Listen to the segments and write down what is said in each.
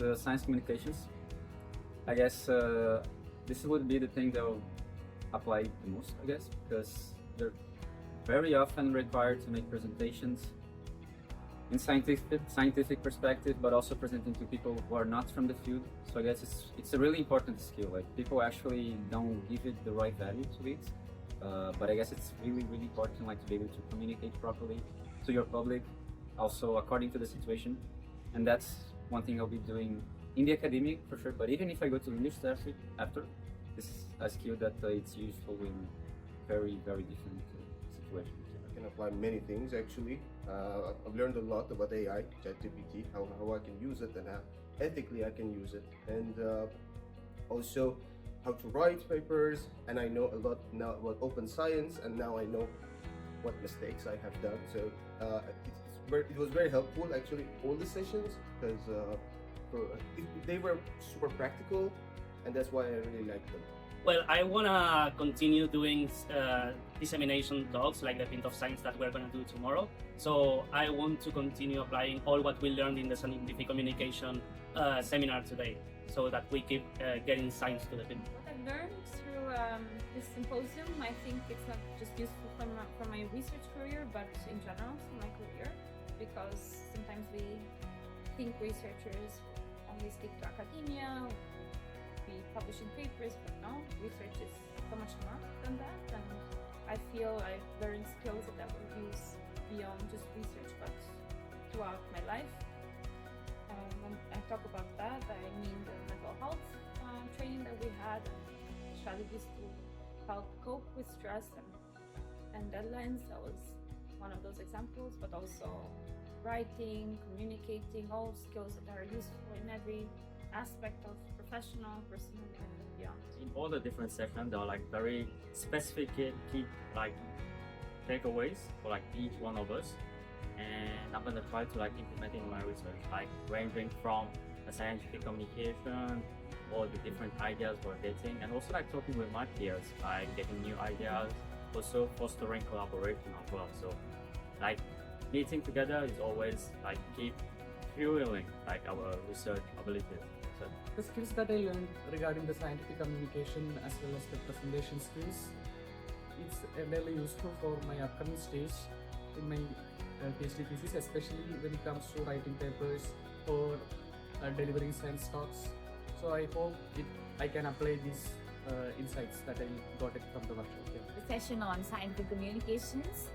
the science communications. I guess this would be the thing that will apply the most, I guess, because they're very often required to make presentations in scientific perspective, but also presenting to people who are not from the field. So I guess it's a really important skill. Like, people actually don't give it the right value to it, but I guess it's really important, like, to be able to communicate properly to your public, also according to the situation. And that's one thing I'll be doing in the academic for sure. But even if I go to the university after, this is a skill that it's useful in very different situations. I can apply many things actually. I've learned a lot about AI, ChatGPT, how I can use it and how ethically I can use it, and also how to write papers. And I know a lot now about open science, and now I know what mistakes I have done. So it was very helpful actually, all the sessions, because they were super practical, and that's why I really liked them. Well, I want to continue doing dissemination talks like the Pint of Science that we're going to do tomorrow. So I want to continue applying all what we learned in the scientific communication seminar today, so that we keep getting science to the people. What I've learned through this symposium, I think it's not just useful for my research career, but in general for my career, because sometimes we think researchers only stick to academia, publishing papers, but no, research is so much more than that, and I feel I've learned skills that I will use beyond just research, but throughout my life. When I talk about that, I mean the mental health training that we had, and strategies to help cope with stress and deadlines. That was one of those examples, but also writing, communicating, all skills that are useful in every aspect of professional, personal, and beyond. In all the different sections, there are like very specific key like takeaways for like each one of us, and I'm gonna try to like implement it in my research, like ranging from the scientific communication, all the different ideas we're getting, and also like talking with my peers, like getting new ideas, also fostering collaboration as well. So like meeting together is always like keep fueling like our research abilities. The skills that I learned regarding the scientific communication as well as the presentation skills, it's really useful for my upcoming stage in my PhD thesis, especially when it comes to writing papers or delivering science talks. So I hope I can apply these insights that I got it from the workshop. Yeah. The session on scientific communications,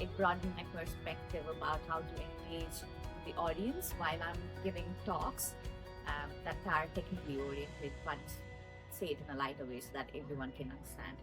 it broadened my perspective about how to engage the audience while I'm giving talks that are technically oriented, but say it in a lighter way so that everyone can understand.